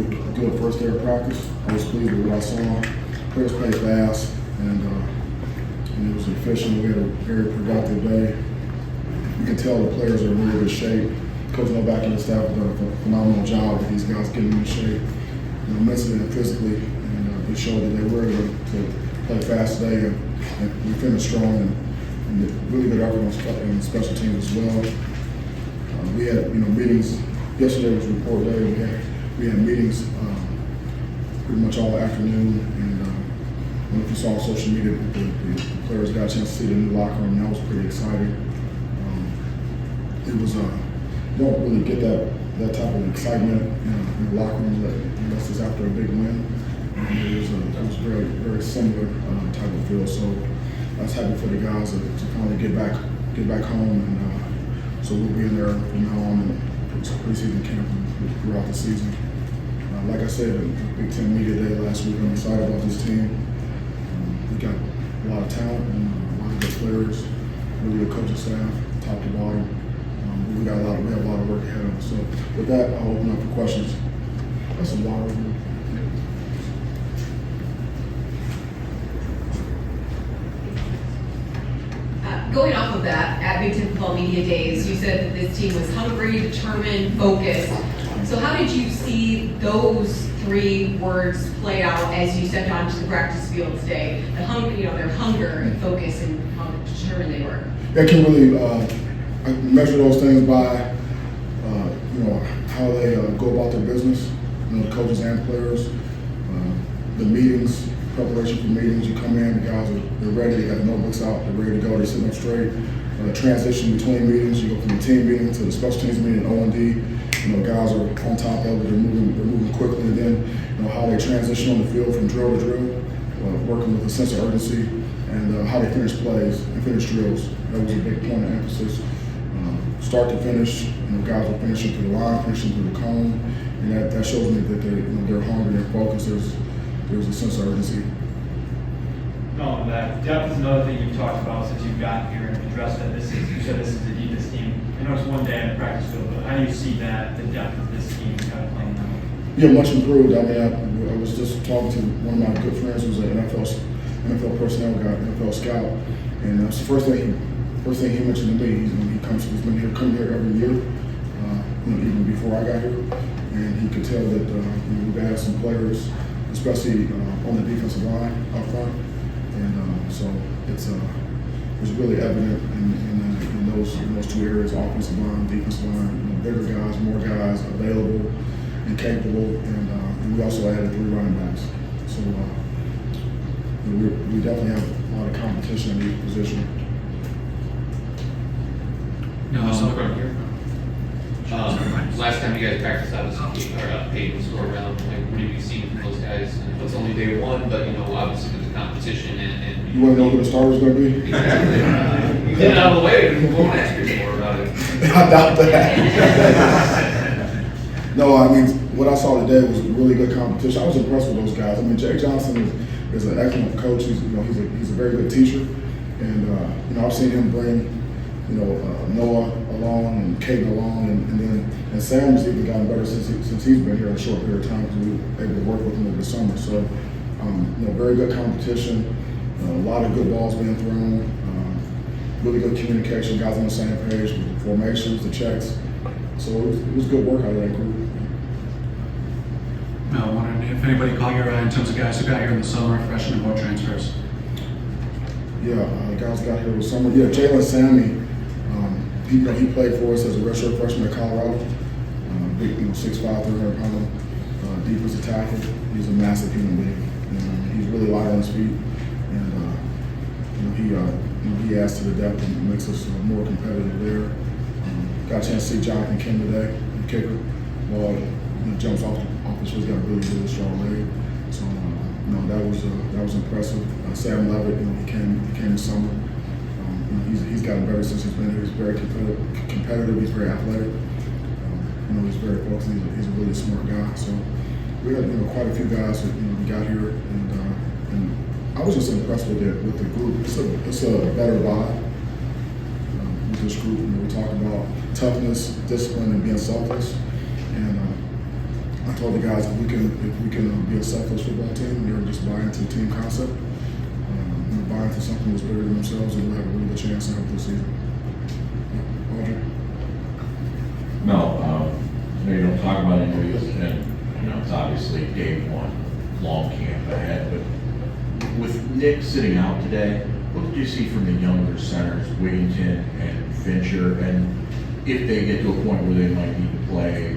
a good first day of practice. I was pleased with what I saw. Players played fast, and it was efficient. We had a very productive day. You can tell the players are in really good shape. Coach Novak and the staff have done a phenomenal job with these guys getting in shape, mentally and physically, and they showed that they were able to play fast today, and we finished strong and really good effort on special teams as well. We had meetings. Yesterday was report day. We had meetings pretty much all afternoon, and if you saw on social media, the players got a chance to see the new locker room, and that was pretty exciting. It was you don't really get that type of excitement in the locker room unless it's after a big win. It was very, very similar type of feel. So I was happy for the guys to finally get back home, and so we'll be in there from now on in preseason camp and throughout the season. Like I said, the Big Ten Media Day last week, I'm excited about this team. We got a lot of talent and a lot of good players, really good coaching staff, top to bottom. We have a lot of work ahead of us. So with that, I'll open up for questions. Got some water over here. Going off of that, at Big Ten Football Media Days, you said that this team was hungry, determined, focused. So how did you see those three words play out as you stepped onto the practice field today? The hunger, their hunger and focus, and how determined they were. I can really measure those things by how they go about their business. The coaches and players, the meetings, preparation for meetings. You come in, the guys they're ready. They got the notebooks out. They're ready to go. They're sitting up straight. Transition between meetings. You go from the team meeting to the special teams meeting, O&D. Guys are on top of it. They're moving quickly. And then, how they transition on the field from drill to drill, working with a sense of urgency, and how they finish plays and finish drills. That was a big point of emphasis. Start to finish, guys are finishing through the line, finishing through the cone, and that shows me that they're hungry, they're focused. There's a sense of urgency. No, that depth is another thing you've talked about since you've gotten here and addressed that. You said this is the deepest team. I know it's one day at the practice field, but how do you see that the depth of this team kind of playing out? Yeah, much improved. I mean, I was just talking to one of my good friends who's an NFL personnel guy, NFL scout, and that's the first thing he mentioned to me. He's been coming here every year, even before I got here, and he could tell that we've had some players, especially on the defensive line up front, and so it's really evident in those two areas: offensive line, defensive line. Bigger guys, more guys available and capable, and we also added 3 running backs. So we definitely have a lot of competition in each position. Last time you guys practiced, obviously, Peyton was go around. What have you seen from those guys? And it's only day one, but obviously with the competition and You want to know who the starter's going to be? Exactly. Get it out of the way, and we won't ask you anymore about it. I doubt that. No, I mean, what I saw today was really good competition. I was impressed with those guys. I mean, Jay Johnson is an excellent coach. He's a very good teacher, and I've seen him bring Noah along and Caden along, and Sam's even gotten better since he's been here a short period of time because we were able to work with him over the summer. So, very good competition, a lot of good balls being thrown, really good communication, guys on the same page with the formations, the checks. So it was good work out of that group. Mel, wondering if anybody caught your eye in terms of guys who got here in the summer, freshmen or transfers? Yeah, guys got here with summer. Yeah, Jalen Sammy. He played for us as a redshirt freshman at Colorado. Big, 6'5", 300-pound defensive tackle. He's a massive human being. He's really light on his feet, and he adds to the depth and makes us more competitive there. Got a chance to see Jonathan Kim today, the kicker. Ball jumps off the show. He's got a really strong leg. So that was impressive. Sam Levitt, he came this summer. He's gotten better since he's been here. He's very competitive. He's very athletic. He's very focused. He's a really smart guy. So we had quite a few guys that got here, and I was just impressed with the group. It's a better vibe with this group. We talk about toughness, discipline, and being selfless. And I told the guys if we can be a selfless football team, they're just buy into the team concept, buy into something that's bigger than themselves, and we'll have a really good chance to help this season. Audrey? No, you don't talk about injuries, and it's obviously day one, long camp ahead. But with Nick sitting out today, what did you see from the younger centers, Wigginton and Fincher, and if they get to a point where they might need to play,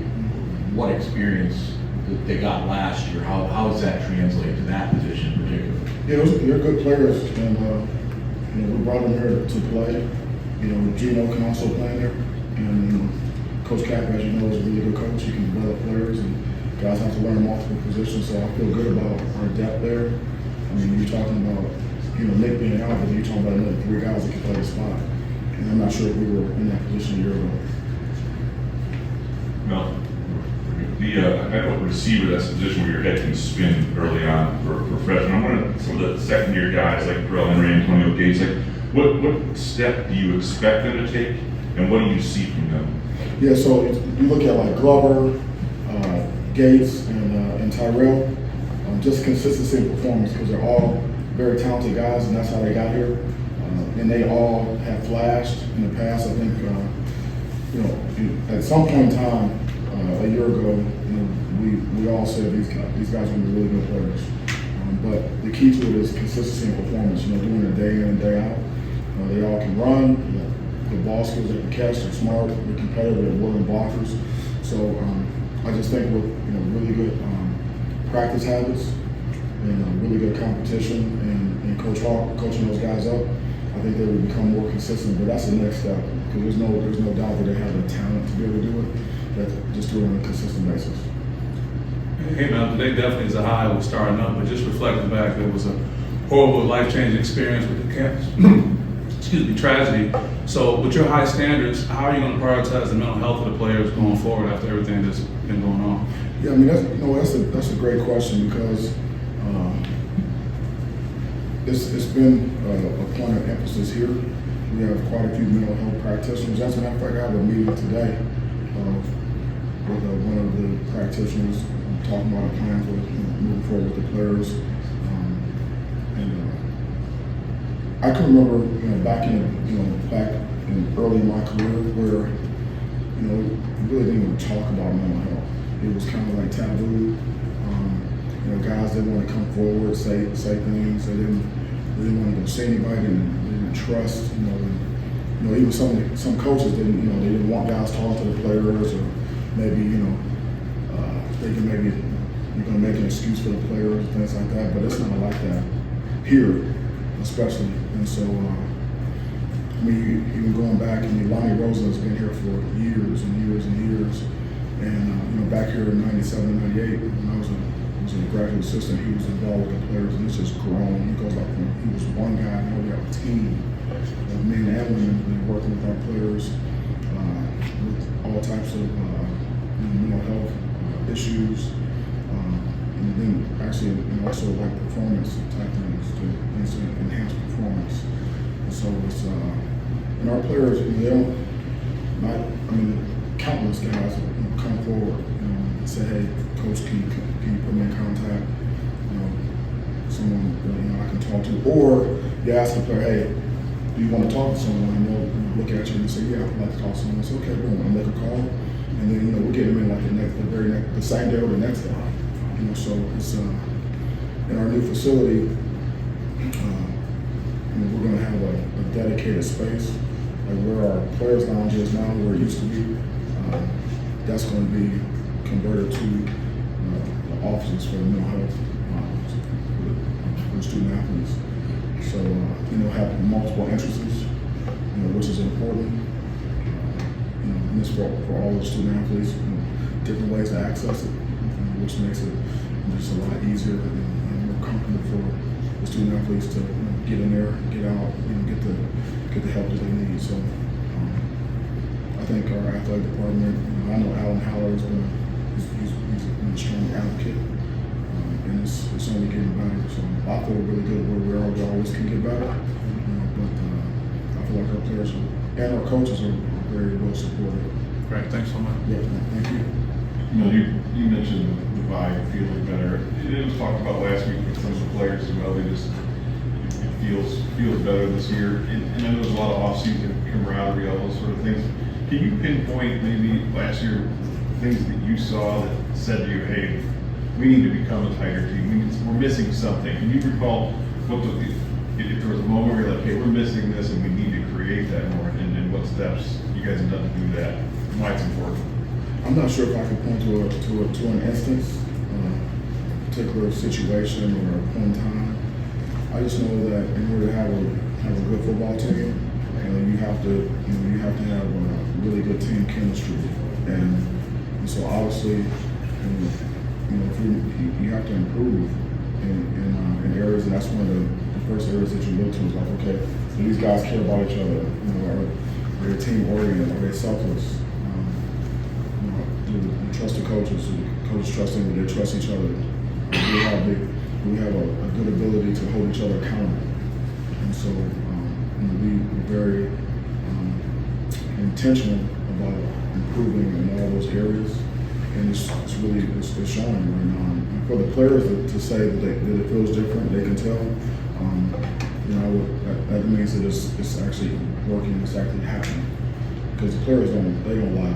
what experience that they got last year? How does that translate to that position in particular? Yeah, they're good players, and we brought them here to play. Gino can also play there, and Coach Cap, as you know, is a really good coach. He can develop players, and guys have to learn multiple positions. So I feel good about our depth there. You're talking about Nick being out, but you're talking about another 3 guys that can play the spot. And I'm not sure if we were in that position a year ago. No. I know receiver, that's the position where your head can spin early on for freshmen. I'm wondering some of the second-year guys like Terrell Henry, Antonio Gates, what step do you expect them to take, and what do you see from them? Yeah, so you look at like Glover, Gates, and Tyrell, just consistency in performance because they're all very talented guys, and that's how they got here. And they all have flashed in the past. I think, at some point in time, a year ago, we all said these guys are going to be really good players. But the key to it is consistency in performance. Doing it day in and day out. They all can run. The ball skills they can catch. They're smart. They're competitive. They're willing blockers. So I just think with really good practice habits and really good competition and Coach Hawk coaching those guys up, I think they will become more consistent. But that's the next step because there's no doubt that they have the talent to be able to do it. But just do it on a consistent basis. Hey man, today definitely is a high with starting up, but just reflecting back, it was a horrible, life-changing experience with the campus. Tragedy. So with your high standards, how are you going to prioritize the mental health of the players going forward after everything that's been going on? Yeah, that's a great question because it's been a point of emphasis here. We have quite a few mental health practitioners. As a matter of fact, I have a meeting today with one of the practitioners talking about a plan for moving forward with the players. I can remember, back in early in my career where, we really didn't even talk about mental health. It was kind of like taboo. Guys didn't want to come forward, say things. They didn't want to go see anybody. They didn't trust. Even some coaches didn't. They didn't want guys talking to the players, or maybe thinking maybe you're going to make an excuse for the players, things like that. But it's not like that here, especially. And so, even going back, Lonnie Rosa has been here for years and years and years. And back here in '97, '98, when I was a graduate assistant, he was involved with the players, and it's just grown. He goes like he was one guy, now we have a team of men and women working with our players with all types of mental health issues, and then actually also like performance type things to enhance performance. And so it's and our players, they don't countless guys come forward and say, hey, coach, can you put me in contact? Someone I can talk to, or you ask the player, hey, do you want to talk to someone? And they'll look at you and say, yeah, I'd like to talk to someone. Say, okay, boom, and make a call, and then we'll get them in like the same day or the next day. So it's in our new facility. We're going to have a dedicated space, like where our players' lounge is now, where it used to be. That's going to be converted to the offices for the mental health for the student athletes. So have multiple entrances, which is important. And this for all the student athletes, different ways to access it, which makes it just a lot easier and more comfortable for the student athletes to get in there, get out, get the help that they need. So I think our athletic department, I know Alan Haller has been a strong advocate, and it's only getting better. So I feel really good where we are. We always can get better, but I feel like our players and our coaches are very well supported. Great, thanks so much. Yeah, thank you. You mentioned the vibe feeling better. It was talked about last week with some of the players as well. It feels better this year. And I know there's a lot of off-season camaraderie, all those sort of things. Can you pinpoint maybe last year things that you saw that said to you, hey, we need to become a tighter team. We're missing something. Can you recall if there was a moment where you're like, hey, we're missing this and we need to create that more, and what steps you guys have done to do that, and why it's important? I'm not sure if I could point to an instance, a particular situation or a point in time. I just know that in order to have a good football team, you have to have a really good team chemistry, and so obviously, if you have to improve in areas, and that's one of the first areas that you look to is like, okay, do these guys care about each other? Are they team oriented? Are they selfless? Do they trust the coaches? Do the coaches trust them? Do they trust each other? Do we have a good ability to hold each other accountable? And so we're very intentional about improving in all those areas, and it's showing right now. And for the players to say that it feels different, they can tell. That means that it's actually working. It's actually happening because the players don't lie.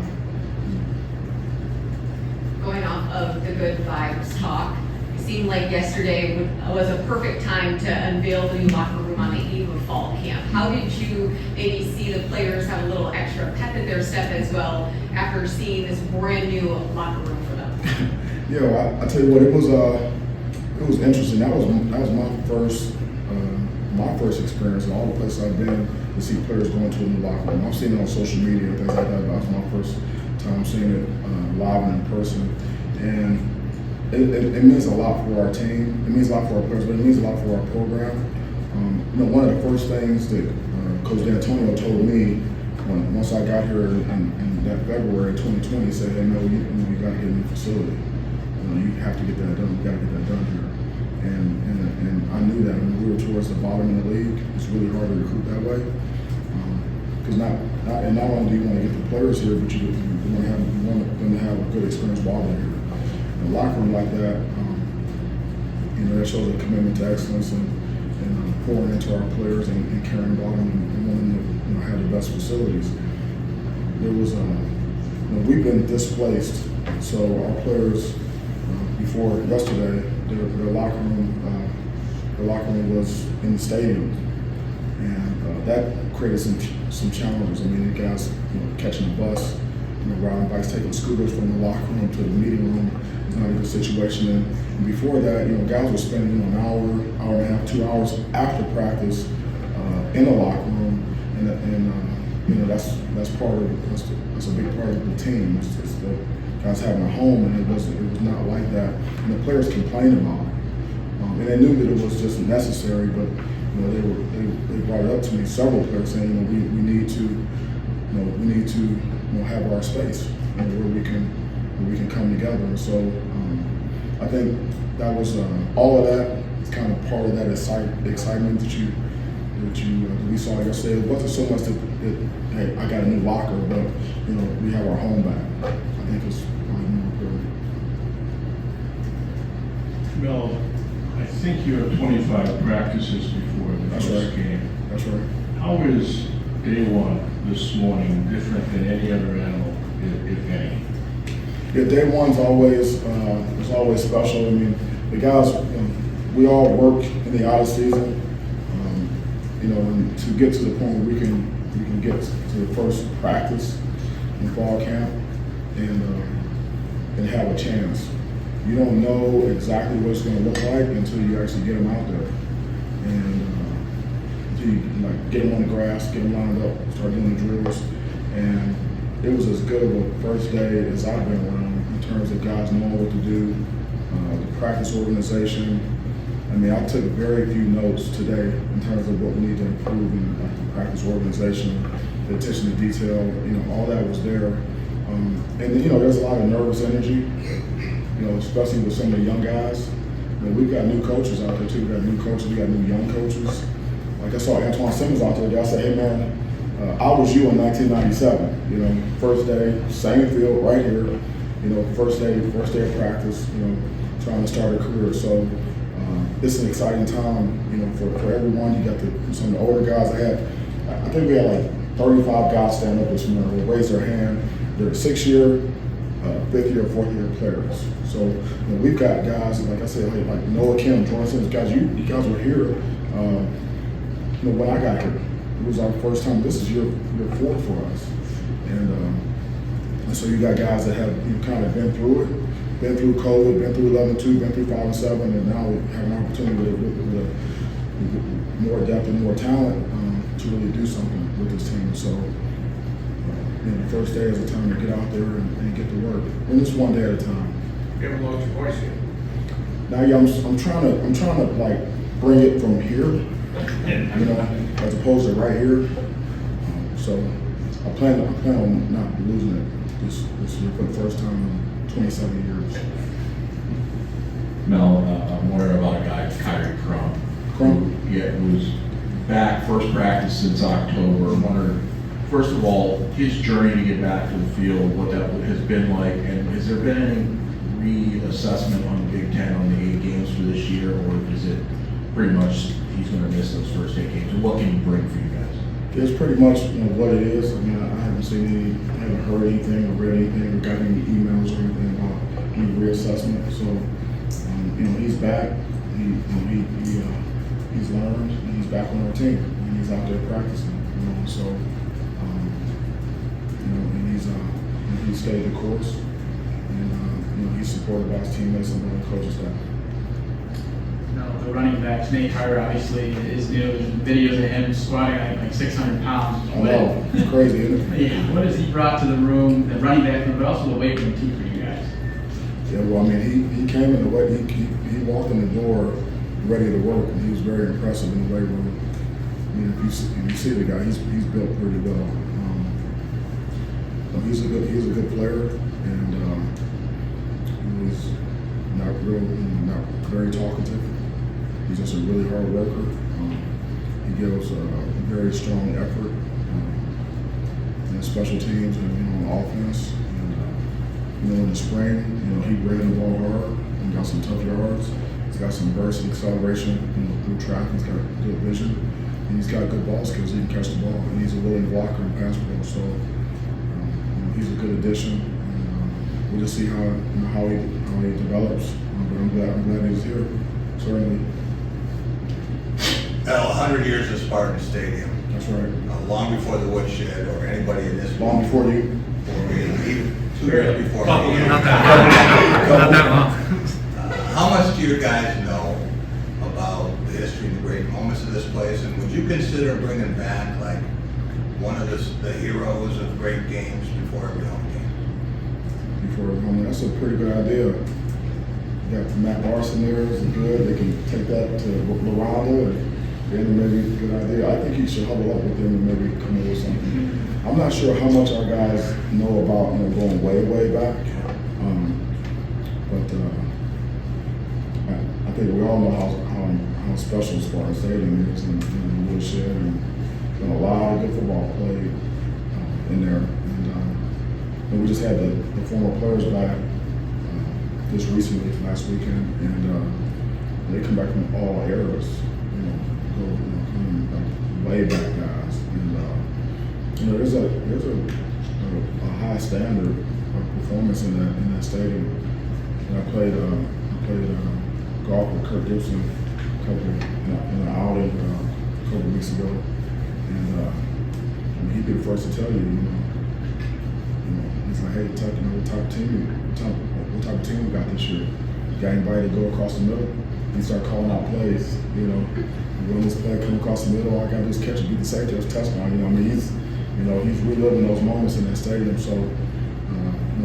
Going off of the good vibes talk, it seemed like yesterday was a perfect time to unveil the new locker room on the eve of fall camp. How did you maybe see the players have a little extra pep in their step as well after seeing this brand new locker room for them? I tell you what, it was interesting. That was my first experience in all the places I've been to see players going to a new locker room. I've seen it on social media and things like that. That was my first time seeing it live and in person, and it means a lot for our team. It means a lot for our players, but it means a lot for our program. One of the first things that Coach D'Antonio told me once I got here in that February 2020, he said, "Hey, Mel, you got to get a new facility. You have to get that done. You got to get that done here." And I knew that when we were towards the bottom of the league, it's really hard to recruit that way. Because not only do you want to get the players here, but you want them to have a good experience while they're here. In a locker room like that, that shows a commitment to excellence and pouring into our players and caring about them and wanting to have the best facilities. There was we've been displaced, so our players before yesterday, their locker room was in the stadium, and that created some challenges. I mean, the guys catching the bus, riding bikes, taking scooters from the locker room to the meeting room is not a good situation. And before that, guys were spending an hour and a half, 2 hours after practice in the locker room, and that's a big part of the team. It's the guys having a home, and it was not like that. And the players complained about it, and they knew that it was just necessary. But they brought it up to me, several players saying, we need to have our space where we can come together. And so I think that was all of that. It's kind of part of that excitement that we saw yesterday. It wasn't so much that hey, I got a new locker, but we have our home back. I think it's probably more important. Mel, I think you have 25 practices before the That's first right. game. That's right. How is day one this morning different than any other animal, if any? Yeah, day one's always special. I mean, the guys, we all work in the out of season, and to get to the point where we can get to the first practice in fall camp and have a chance. You don't know exactly what it's going to look like until you actually get them out there, and until you get them on the grass, get them lined up, start doing the drills, and it was as good of a first day as I've been around in terms of guys knowing what to do, the practice organization. I mean, I took very few notes today in terms of what we need to improve in the practice organization, the attention to detail. All that was there, and there's a lot of nervous energy. Especially with some of the young guys. We've got new coaches out there too. We got new coaches. We got new young coaches. Like I saw Antoine Simmons out there. I said, "Hey man, I was you in 1997. First day, same field right here. first day of practice, trying to start a career. So it's an exciting time, for everyone. You got some of the older guys. I think we had like 35 guys stand up this morning. They raised their hand. They're 6-year, 5th-year, 4th-year players. So we've got guys, like I said, like Noah Kim, Jordan Simmons, guys. You guys were here. When I got here, it was our first time. This is year 4 for us, and so you got guys that have kind of been through it. Been through COVID, been through 11-2, been through 5-7, and now we have an opportunity with more depth and more talent to really do something with this team. So, the first day is a time to get out there and get to work. And it's one day at a time. You haven't lost your voice yet. Now, yeah, I'm trying to like bring it from here, as opposed to right here. So, I plan on not losing it this year for the first time in 27 years. Mel, I'm worried about a guy, Kyrie Crump. Who's back, first practice since October. I'm wondering, first of all, his journey to get back to the field, what that has been like, and has there been any reassessment on the Big Ten on the 8 games for this year, or is it pretty much he's going to miss those first 8 games? And what can he bring for you guys? It's pretty much what it is. I mean, I haven't seen I haven't heard anything or read anything or got any emails or anything about any reassessment. So, he's back. He's learned, and he's back on our team, and he's out there practicing. So, and he stayed the course, and he's supported by his teammates and by the coaching staff. The running backs, Nate Carter, obviously, is new. There's videos of him squatting like 600 pounds. I know, it's crazy, isn't it? Yeah, what has he brought to the room, the running back room, but also the weight room too for you guys? Yeah, well, I mean, he came in the weight, he walked in the door ready to work, and he was very impressive in the weight room. I mean, if you see the guy, he's built pretty well. He's a good player, and he's not very talkative. He's just a really hard worker. He gives a very strong effort in special teams and on offense. And in the spring, he ran the ball hard and got some tough yards. He's got some burst and acceleration through track. He's got good vision, and he's got good ball skills. He can catch the ball, and he's a willing blocker and pass pro. So he's a good addition. And we'll just see how he develops. But I'm glad he's here. Certainly. Well, 100 years of Spartan Stadium. That's right. Long before the woodshed or anybody in this. Long before you. Even 2 years before me. Not that long. How much do you guys know about the history and the great moments of this place? And would you consider bringing back like one of the heroes of great games before every home game? Before every home game, that's a pretty good idea. You got Matt Larson there, is good. They can take that to LaRonda. And maybe a good idea. I think you should huddle up with them and maybe come up with something. I'm not sure how much our guys know about going way back, but I think we all know how special Spartan Stadium is in the woodshed, and a lot of good football played in there. And we just had the former players back just recently, last weekend, and they come back from all eras. Way back guys, and there's a high standard of performance in that stadium. And I played golf with Kirk Gibson in an outing a couple weeks ago, and he'd be the first to tell you, he's like, hey, Tuck, what type of team we got this year? Got anybody to go across the middle? He started calling out plays, when this play come across the middle, all I got to do is catch it, beat the safety, that's a touchdown. He's reliving those moments in that stadium. So,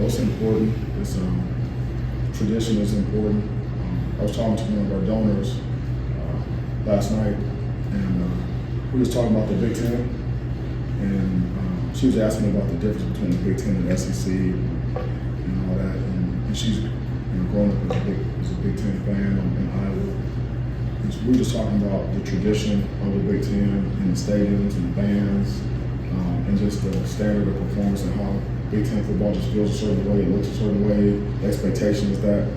it's important. It's tradition is important. I was talking to one of our donors last night, and we was talking about the Big Ten, and she was asking me about the difference between the Big Ten and the SEC and all that. And she's growing up as a Big Ten fan in Iowa. We were just talking about the tradition of the Big Ten and the stadiums and the bands, and just the standard of performance and Big Ten football just feels a certain way, it looks a certain way. The expectation is that,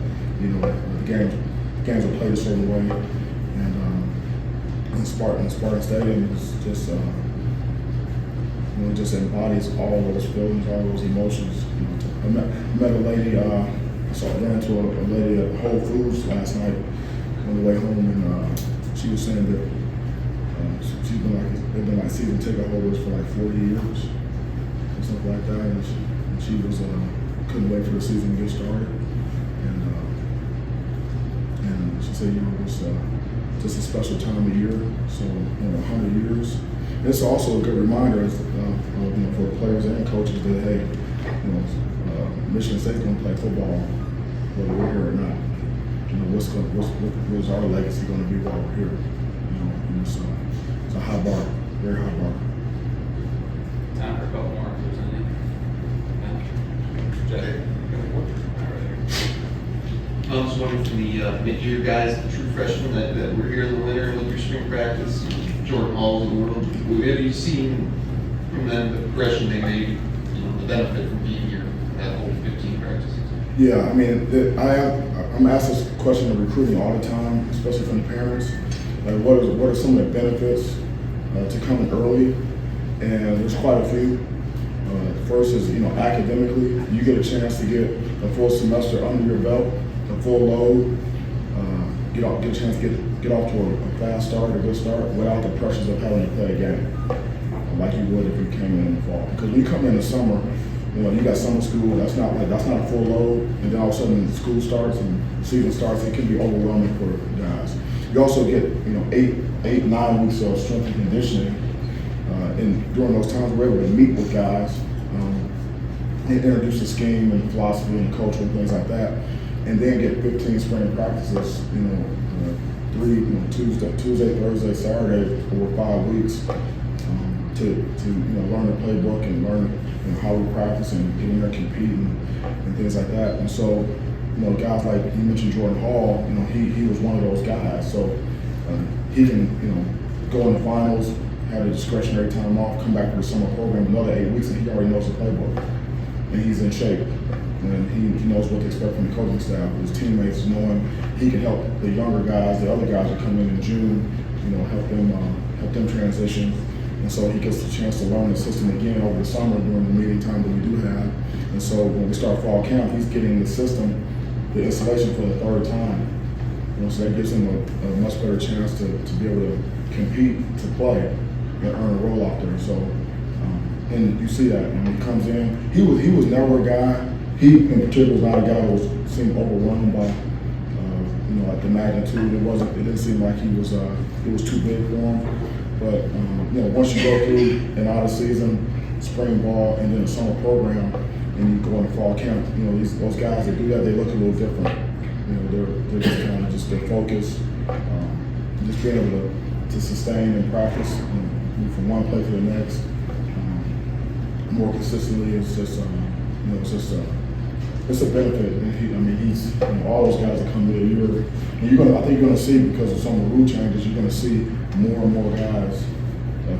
you know, the games are played a certain way. And Spartan Stadium is just, you know, it just embodies all those feelings, all those emotions. You know, I met a lady, I ran into a lady at Whole Foods last night on the way home, and she was saying that they've been like season ticket holders for like 40 years and stuff like that, and she was couldn't wait for the season to get started, and she said, you know, it was just a special time of year. So, you know, 100 years. It's also a good reminder, you know, for players and coaches that, hey, you know, Michigan State's going to play football whether we're here or not. You know, what's our legacy going to be while we're here? You know, and it's a high bar, very high bar. Time for a couple more, if there's any. I was wondering from the mid-year guys, the true freshmen that were here in the winter with your spring practice, Jordan Halls of the world, have you seen from them the progression they made, you know, the benefit from being here that whole 15 practices? Yeah, I mean, I'm asked this question of recruiting all the time, especially from the parents. Like, what are some of the benefits to coming early? And there's quite a few. First is, you know, academically, you get a chance to get a full semester under your belt, a full load, get a chance to get off to a fast start, a good start, without the pressures of having to play a game, like you would if you came in the fall. Because when you come in the summer, you know, you got summer school, that's not a full load, and then all of a sudden school starts and season starts, it can be overwhelming for guys. You also get, you know, 8-9 weeks of strength and conditioning, and during those times we're able to meet with guys and introduce the scheme and philosophy and culture and things like that, and then get 15 spring practices, you know, Tuesday, Thursday, Saturday over 5 weeks to you know, learn the playbook and learn, you know, how we practice and get in there competing and things like that. And so, you know, guys like you mentioned Jordan Hall, you know, he was one of those guys. So he can, you know, go in the finals, have a discretionary time off, come back to the summer program another 8 weeks, and he already knows the playbook and he's in shape. And he knows what to expect from the coaching staff, his teammates, knowing he can help the younger guys, the other guys that come in June, you know, help them transition. And so he gets the chance to learn the system again over the summer during the meeting time that we do have. And so when we start fall camp, he's getting the system, the installation for the third time. You know, so that gives him a much better chance to be able to compete, to play, and earn a role out there. So, and you see that when he comes in, he was never a guy. He in particular was not a guy who seemed overwhelmed by, you know, like the magnitude. It didn't seem like it was too big for him. But you know, once you go through an out of season, spring ball, and then a summer program, and you go into fall camp, you know, those guys that do that, they look a little different. You know, they're just kind of just their focus, just being able to sustain and practice, you know, move from one play to the next more consistently. It's just, you know, it's a benefit. And he's, you know, all those guys that come mid-year, and I think you're gonna see, because of some of the rule changes, you're gonna see more and more guys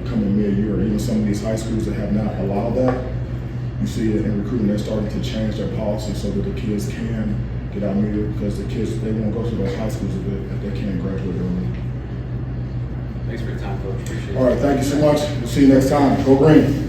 coming mid-year. Even some of these high schools that have not allowed that, you see it in recruiting, they're starting to change their policy so that the kids can get out mid-year, because the kids, they won't go to those high schools if they can't graduate early. Thanks for your time, Coach. Appreciate it. All right, thank you so much. We'll see you next time. Go Green.